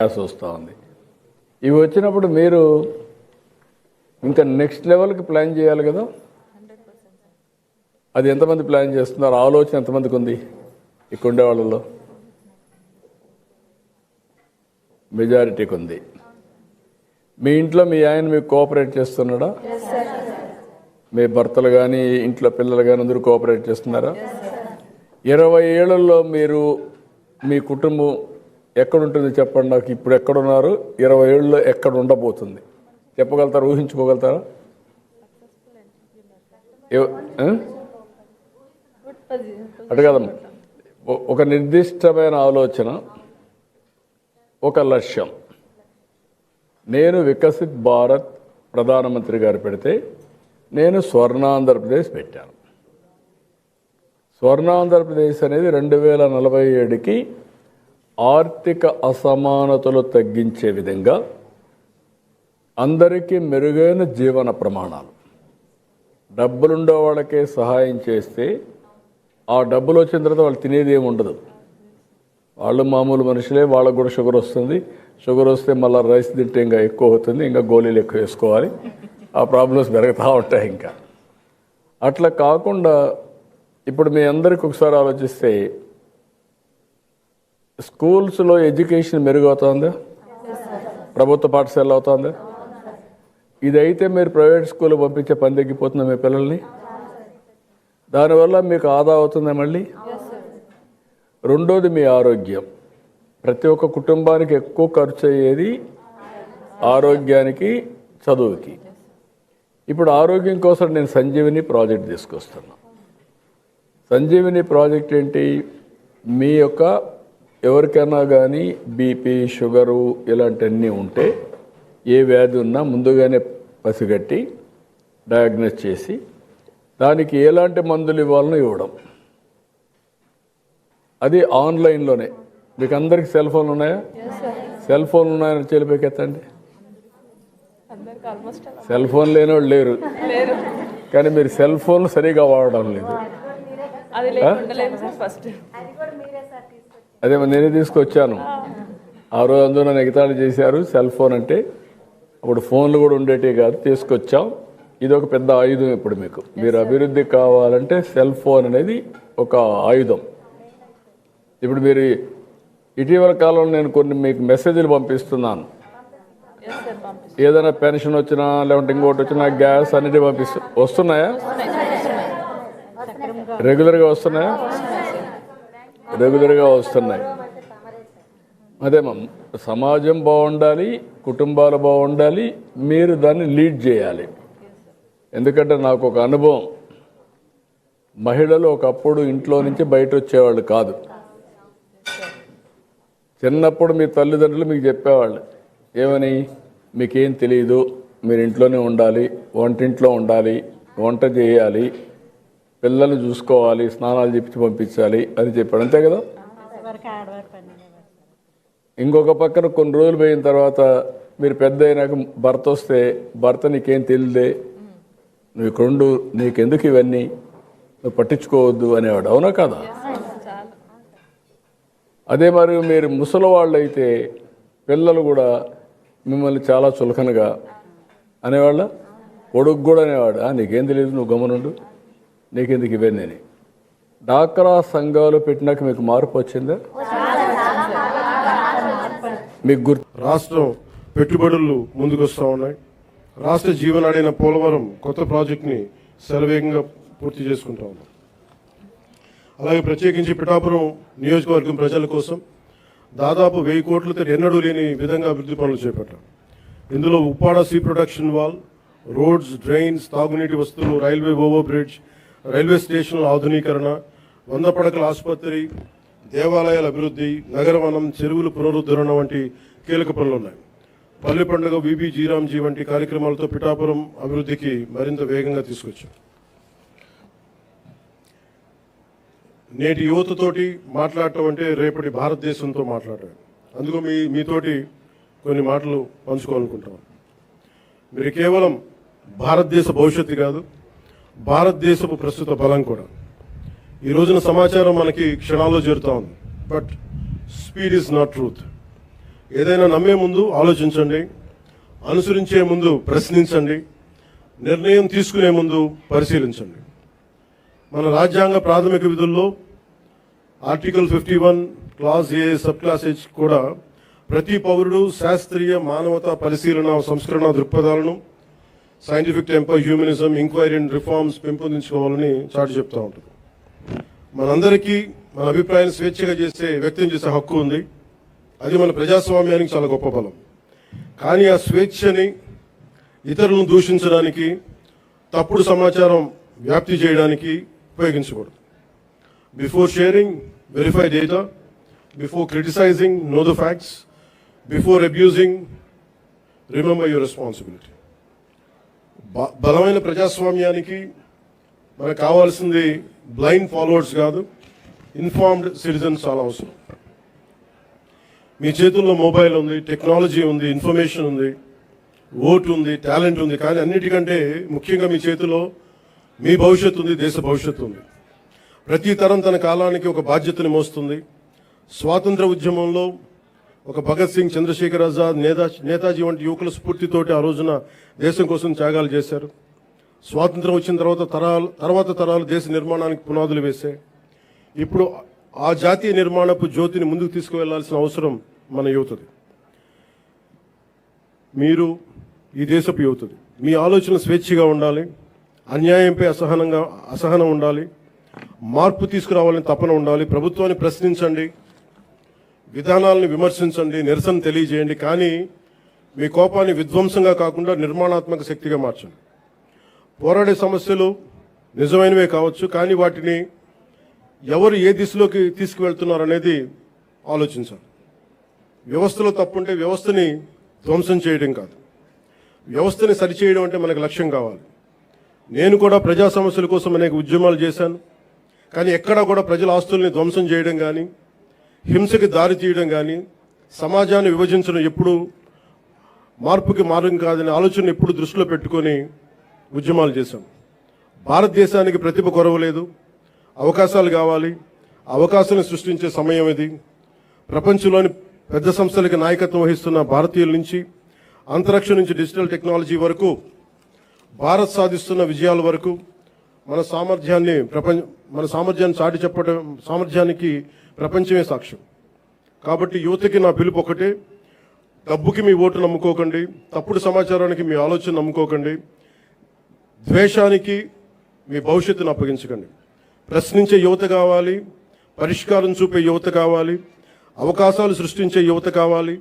వస్తూ ఉంది. ఇవి వచ్చినప్పుడు మీరు ఇంకా నెక్స్ట్ లెవెల్కి ప్లాన్ చేయాలి కదా. అది ఎంతమంది ప్లాన్ చేస్తున్నారు? ఆలోచన ఎంతమందికి ఉంది ఇక్కడ ఉండే వాళ్ళలో? మెజారిటీకి ఉంది. మీ ఇంట్లో మీ ఆయన మీకు కోఆపరేట్ చేస్తున్నాడా? మీ భర్తలు కానీ ఇంట్లో పిల్లలు కానీ అందరూ కోఆపరేట్ చేస్తున్నారా? 20 ఏళ్లలో మీరు మీ కుటుంబం ఎక్కడుంటుంది చెప్పండి నాకు. ఇప్పుడు ఎక్కడున్నారు? 20 ఏళ్ళలో ఎక్కడ ఉండబోతుంది చెప్పగలుగుతారా? ఊహించుకోగలుగుతారా? అటు కదమ్మా, ఒక నిర్దిష్టమైన ఆలోచన, ఒక లక్ష్యం. నేను వికసిత్ భారత్ ప్రధానమంత్రి గారు పెడితే నేను స్వర్ణాంధ్రప్రదేశ్ పెట్టాను. స్వర్ణాంధ్రప్రదేశ్ అనేది 2047కి ఆర్థిక అసమానతలు తగ్గించే విధంగా అందరికీ మెరుగైన జీవన ప్రమాణాలు, డబ్బులుండే వాళ్ళకే సహాయం చేస్తే ఆ డబ్బులు వచ్చిన తర్వాత వాళ్ళు తినేది ఏమి ఉండదు. వాళ్ళు మామూలు మనుషులే, వాళ్ళకు కూడా షుగర్ వస్తుంది. షుగర్ వస్తే మళ్ళీ రైస్ తింటే ఇంకా ఎక్కువ అవుతుంది, ఇంకా గోళీలు ఎక్కువ వేసుకోవాలి, ఆ ప్రాబ్లమ్స్ పెరుగుతూ ఉంటాయి. ఇంకా అట్లా కాకుండా ఇప్పుడు మీ అందరికి ఒకసారి ఆలోచిస్తే స్కూల్స్లో ఎడ్యుకేషన్ మెరుగవుతుందా? ప్రభుత్వ పాఠశాల అవుతుందా? ఇదైతే మీరు ప్రైవేట్ స్కూల్ పంపించే పని తగ్గిపోతుందా మీ పిల్లల్ని? దానివల్ల మీకు ఆదా అవుతుందా మళ్ళీ? రెండోది మీ ఆరోగ్యం. ప్రతి ఒక్క కుటుంబానికి ఎక్కువ ఖర్చు అయ్యేది ఆరోగ్యానికి, చదువుకి. ఇప్పుడు ఆరోగ్యం కోసం నేను సంజీవిని ప్రాజెక్ట్ తీసుకొస్తున్నా. సంజీవిని ప్రాజెక్ట్ ఏంటి? మీ యొక్క ఎవరికైనా కానీ బీపీ, షుగరు ఇలాంటివన్నీ ఉంటే, ఏ వ్యాధి ఉన్నా ముందుగానే పసిగట్టి డయాగ్నోస్ చేసి దానికి ఎలాంటి మందులు ఇవ్వాలనో ఇవ్వడం. అది ఆన్లైన్లోనే. మీకు అందరికి సెల్ ఫోన్లు ఉన్నాయా? సెల్ ఫోన్లు ఉన్నాయని చెలిపెక్కెత్తండి. సెల్ ఫోన్ లేని వాళ్ళు లేరు, కానీ మీరు సెల్ ఫోన్ సరిగా వాడడం లేదు. అదే నేనే తీసుకొచ్చాను ఆ రోజు. అందులో నన్ను ఎగతాళి చేశారు. సెల్ ఫోన్ అంటే అప్పుడు ఫోన్లు కూడా ఉండేటివి కాదు, తీసుకొచ్చాం. ఇది ఒక పెద్ద ఆయుధం. ఇప్పుడు మీకు మీరు అభివృద్ధి కావాలంటే సెల్ ఫోన్ అనేది ఒక ఆయుధం. ఇప్పుడు మీరు ఇటీవల కాలంలో నేను కొన్ని మీకు మెసేజ్లు పంపిస్తున్నాను. ఏదైనా పెన్షన్ వచ్చినా లేకుంటే ఇంకోటి వచ్చినా గ్యాస్ అన్నిటి వస్తున్నాయా? రెగ్యులర్గా వస్తున్నాయా? రెగ్యులర్గా వస్తున్నాయి. అదే సమాజం బాగుండాలి, కుటుంబాలు బాగుండాలి, మీరు దాన్ని లీడ్ చేయాలి. ఎందుకంటే నాకు ఒక అనుభవం, మహిళలు ఒకప్పుడు ఇంట్లో నుంచి బయట వచ్చేవాళ్ళు కాదు. చిన్నప్పుడు మీ తల్లిదండ్రులు మీకు చెప్పేవాళ్ళు ఏమని? మీకేం తెలియదు, మీరు ఇంట్లోనే ఉండాలి, వంటింట్లో ఉండాలి, వంట చేయాలి, పిల్లల్ని చూసుకోవాలి, స్నానాలు చెప్పించి పంపించాలి అని చెప్పాడు. అంతే కదా? ఇంకొక పక్కన కొన్ని రోజులు పోయిన తర్వాత మీరు పెద్ద అయినాక భర్త వస్తే, భర్త నీకేం తెలియదే, నువ్వు ఇక్కడుండు, నీకెందుకు ఇవన్నీ, నువ్వు పట్టించుకోవద్దు అనేవాడు. అవునా కదా? అదే మరి మీరు ముసలి వాళ్ళు అయితే పిల్లలు కూడా మిమ్మల్ని చాలా చులకనగా అనేవాళ్ళ. కొడుకు కూడా అనేవాడు, నీకేం తెలియదు, నువ్వు గమనుండు, నీకెందుకు ఇవన్నీ అని. డాక్రా సంఘాలు పెట్టినాక మీకు మార్పు వచ్చిందా? మీకు గుర్తు రాష్ట్రం పెట్టుబడులు ముందుకు వస్తూ ఉన్నాయి. రాష్ట్ర జీవనాడైన పోలవరం కొత్త ప్రాజెక్టుని శరవేగంగా పూర్తి చేసుకుంటా ఉన్నాం. అలాగే ప్రత్యేకించి పిఠాపురం నియోజకవర్గం ప్రజల కోసం దాదాపు 1000 కోట్లతో ఎన్నడూ లేని విధంగా అభివృద్ధి పనులు చేపట్టాం. ఇందులో Uppada sea protection wall, roads, drains, తాగునీటి వస్తువులు, రైల్వే ఓవర్ బ్రిడ్జ్, రైల్వే స్టేషన్ల ఆధునీకరణ, 100 పడకల ఆసుపత్రి, దేవాలయాల అభివృద్ధి, నగరవనం, చెరువులు పునరుద్ధరణ వంటి కీలక పనులు ఉన్నాయి. పల్లె పండుగ, విబి జీరాంజీ వంటి కార్యక్రమాలతో పిఠాపురం అభివృద్ధికి మరింత వేగంగా తీసుకొచ్చాం. నేటి యువతతోటి మాట్లాడటం అంటే రేపటి భారతదేశంతో మాట్లాడటం. అందుకు మీతోటి కొన్ని మాటలు పంచుకోవాలనుకుంటాం. మీరు కేవలం భారతదేశ భవిష్యత్తు కాదు, భారతదేశపు ప్రస్తుత బలం కూడా. ఈ రోజున సమాచారం మనకి క్షణాల్లో చేరుతా ఉంది. But speed is not truth. ఏదైనా నమ్మే ముందు ఆలోచించండి, అనుసరించే ముందు ప్రశ్నించండి, నిర్ణయం తీసుకునే ముందు పరిశీలించండి. మన రాజ్యాంగ ప్రాథమిక విధుల్లో article 51 clause A sub clause H కూడా ప్రతి పౌరుడు శాస్త్రీయ మానవతా పరిశీలన సంస్కరణ దృక్పథాలను scientific temper, humanism, enquiry and reforms పెంపొందించుకోవాలని చాటి చెప్తా ఉంటుంది. మనందరికీ మన అభిప్రాయాన్ని స్వేచ్ఛగా వ్యక్తం చేసే హక్కు ఉంది. అది మన ప్రజాస్వామ్యానికి చాలా గొప్ప బలం. కానీ ఆ స్వేచ్ఛని ఇతరులను దూషించడానికి, తప్పుడు సమాచారం వ్యాప్తి చేయడానికి ఉపయోగించకూడదు. Before sharing, verify data. Before criticising, know the facts. Before abusing, remember your responsibility. బలమైన ప్రజాస్వామ్యానికి మనకు కావాల్సింది బ్లైండ్ ఫాలోవర్స్ కాదు, ఇన్ఫార్మ్డ్ సిటిజన్స్ చాలా అవసరం. మీ చేతుల్లో మొబైల్ ఉంది, టెక్నాలజీ ఉంది, ఇన్ఫర్మేషన్ ఉంది, ఓటు ఉంది, టాలెంట్ ఉంది. కానీ అన్నిటికంటే ముఖ్యంగా మీ చేతిలో మీ భవిష్యత్తు ఉంది, దేశ భవిష్యత్తు ఉంది. ప్రతి తరం తన కాలానికి ఒక బాధ్యతని మోస్తుంది. స్వాతంత్ర ఉద్యమంలో ఒక భగత్ సింగ్, చంద్రశేఖర్ ఆజాద్, నేతాజీ వంటి యువకుల స్ఫూర్తితోటి ఆ రోజున దేశం కోసం త్యాగాలు చేశారు. స్వాతంత్రం వచ్చిన తర్వాత తరాలు దేశ నిర్మాణానికి పునాదులు వేశాయి. ఇప్పుడు ఆ జాతీయ నిర్మాణపు జ్యోతిని ముందుకు తీసుకువెళ్లాల్సిన అవసరం మన యువతది. మీరు ఈ దేశపు యువతది. మీ ఆలోచన స్వేచ్ఛగా ఉండాలి, అన్యాయంపై అసహనం ఉండాలి, మార్పు తీసుకురావాలని తపన ఉండాలి. ప్రభుత్వాన్ని ప్రశ్నించండి, విధానాలను విమర్శించండి, నిరసన తెలియజేయండి. కానీ మీ కోపాన్ని విధ్వంసంగా కాకుండా నిర్మాణాత్మక శక్తిగా మార్చండి. పోరాడే సమస్యలు నిజమైనవే కావచ్చు, కానీ వాటిని ఎవరు ఏ దిశలోకి తీసుకువెళ్తున్నారు అనేది ఆలోచించాలి. వ్యవస్థలో తప్పుంటే వ్యవస్థని ధ్వంసం చేయడం కాదు, వ్యవస్థని సరిచేయడం అంటే మనకు లక్ష్యం కావాలి. నేను కూడా ప్రజా సమస్యల కోసం అనేక ఉద్యమాలు చేశాను. కానీ ఎక్కడా కూడా ప్రజల ఆస్తుల్ని ధ్వంసం చేయడం కానీ, హింసకి దారి తీయడం కానీ, సమాజాన్ని విభజించడం ఎప్పుడు మార్పుకి మార్గం కాదనే ఆలోచన ఎప్పుడు దృష్టిలో పెట్టుకొని ఉద్యమాలు చేశాం. భారతదేశానికి ప్రతిభ కొరవలేదు, అవకాశాలు కావాలి. అవకాశాలను సృష్టించే సమయం ఇది. ప్రపంచంలోని పెద్ద సంస్థలకి నాయకత్వం వహిస్తున్న భారతీయుల నుంచి, అంతరిక్షం నుంచి డిజిటల్ టెక్నాలజీ వరకు, భారత్ సాధిస్తున్న విజయాల వరకు మన సామర్థ్యాన్ని చాటి చెప్పడం సామర్థ్యానికి ప్రపంచమే సాక్ష్యం. కాబట్టి యువతకి నా పిలుపు ఒకటే: డబ్బుకి మీ ఓటు నమ్ముకోకండి, తప్పుడు సమాచారానికి మీ ఆలోచన నమ్ముకోకండి, ద్వేషానికి మీ భవిష్యత్తును అప్పగించకండి. ప్రశ్నించే యువత కావాలి, పరిష్కారం చూపే యువత కావాలి, అవకాశాలు సృష్టించే యువత కావాలి.